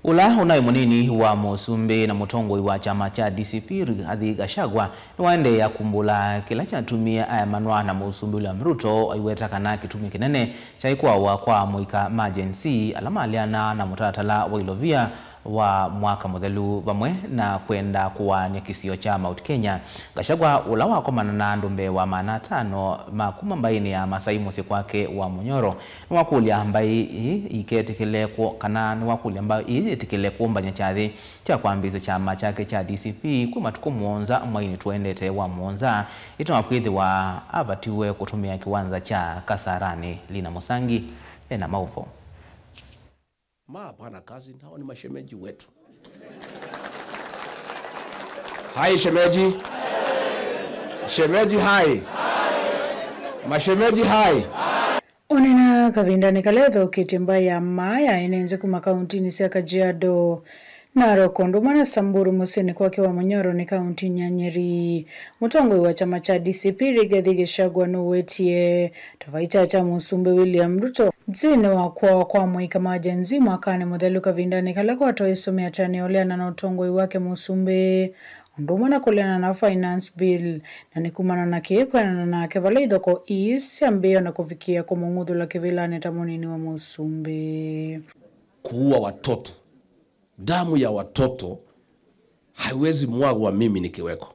Ula unayo munini wa Musumbi na mutongoi wa chama cha DCP Rigathi Gachagua niwaende ya kumbula kila chatumia aya manwa na Musumbi William Ruto aiweta kana kitumi kinene cha ikwawa kwa muika emergency alama aliana na mutatala wa ilovia wa mwaka muthelu bamwe na kwenda kuwania kisio cha Mount Kenya. Gachagua ula wakomana na ndumbe wa mana 5 makuma mbaini ya Masai Musi kwake wa Munyoro ni wakulia ambai iketikile kana ni wakulia ambai itikile kumbanya chathi cha kwambiza chama chake cha DCP kuma tukumuonza mwaini tuendete wa muonza itumapwithi wa abatiwe kutumia kiwanza cha Kasarani. Lina Musangi ena maufo. Hapana kazi, hao ni mashemeji wetu. Hai shemeji. Shemeji hai. Mashemeji hai. Onena kavindani kaletho kitembaya maya inenze kuma kaunti sia Kajiado Narok ndumana Samburu Musini kwake wa Munyoro ni kaunti Nyanyeri. Mutongoi wa chama cha DCP Rigathi Gachagua nuwetie tavaita cha Musumbi William Ruto mzine wa kwa muika majenzi mwakane muthelu kavindani kaleko atoisomea tani oleana na utongoi wake Musumbi ndumana kuleana na finance bill na nikumana na kiekwana na kevala idoko isi ambeo na kufikia kumungudhu la kivilane tamunini wa Musumbi. Kuua watoto, damu ya watoto haiwezi mwagwa mimi nikiweko.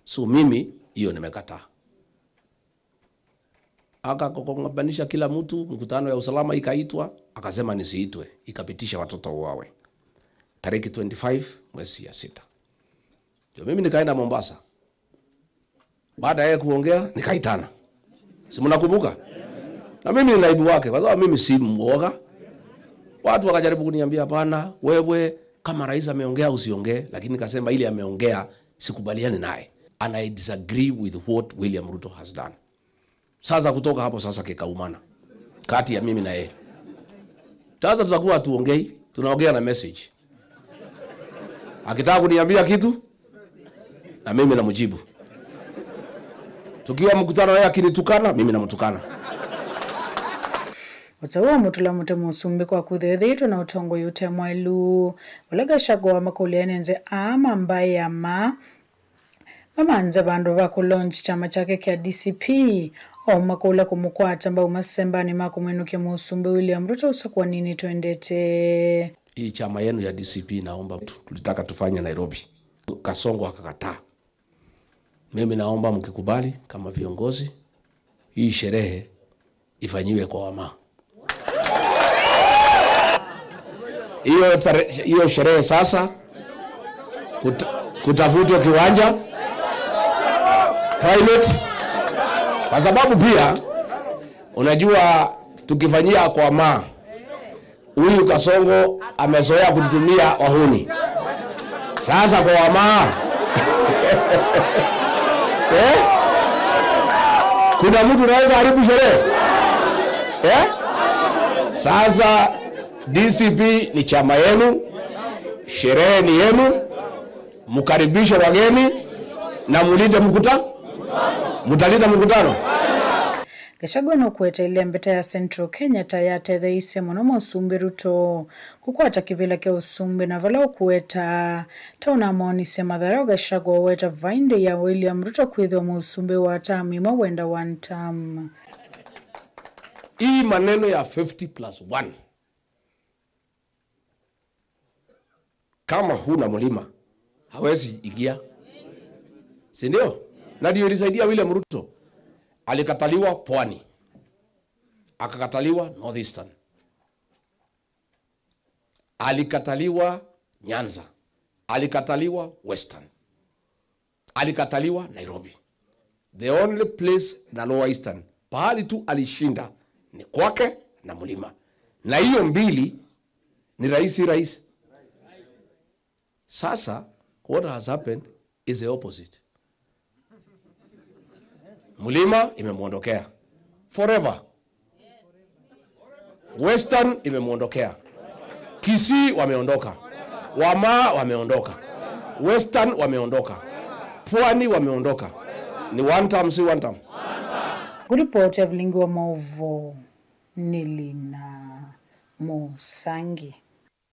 So mimi hiyo nimekataa. Akakongabanisha kila mtu, mkutano ya usalama ikaitwa, akasema nisiitwe, ikapitisha watoto wawe. Tariki 25 mwezi ya 6. Ndio mimi nikaenda Mombasa. Baada ya kuongea nikaitana. Si mnakumbuka? Na mimi ni naibu wake, kwa sababu mimi si mwoga. Watu wakajaribu kuniambia hapana, wewe kama rais ameongea usiongee, lakini nikasema ile ameongea sikubaliani naye. And I disagree with what William Ruto has done. Sasa kutoka hapo sasa kikaumana kati ya mimi na yeye. Sasa tutakuwa tuongei, tunaongea na message. Akitaka kuniambia kitu na mimi namjibu. Tukiwa mkutano yeye akinitukana, mimi namtukana. Watawa mutula mute Musumbi kwa kuthethitwa na utongo yote mwailu wala Gachagua makuliane nze ama mbaye ama mamanza bandu bako launch chama chake kia DCP au makula kumukwata mbao masembani makumwenuke Musumbi William Ruto usakuwa nini tuendete. Hii chama yenu ya DCP naomba tulitaka tufanye Nairobi. Kasongo akakataa. Mimi naomba mkikubali kama viongozi hii sherehe ifanyiwe kwa wama. Hiyo sherehe sasa kutafutwa kiwanja private, kwa sababu pia unajua tukifanyia kwa wama huyu Kasongo amezoea kutumia wahuni. Sasa kwa wama kuna mtu anaweza haribu sherehe? Sasa DCP ni chama yenu, sherehe ni yenu, mkaribishe wageni na mulinde mkutano. Mutalinda mkutano. Gachagua no kweta ile mbeta ya Central Kenya tayate theise mono Musumbi Ruto kukwata kivila kia Usumbi na vala kuweta tauna maoni sema dharau Gachagua weta vainde ya William Ruto kwithwa Musumbi wa tami mawenda one term. Hii maneno ya 50+1 kama huna mlima hawezi ingia, si ndio? Na ndio ilisaidia William Ruto. Alikataliwa Pwani, akakataliwa Northeastern, alikataliwa Nyanza, alikataliwa Western, alikataliwa Nairobi. The only place na Lower Eastern pahali tu alishinda ni kwake na mlima, na hiyo mbili ni rais. Sasa what has happened is the opposite. Mlima imemuondokea forever. Western imemuondokea. Kisii wameondoka. Wama wameondoka. Western wameondoka. Pwani wameondoka. Ni one term si one term. Kuripoti ya Vilingi wa Maovo ni Lina Musangi.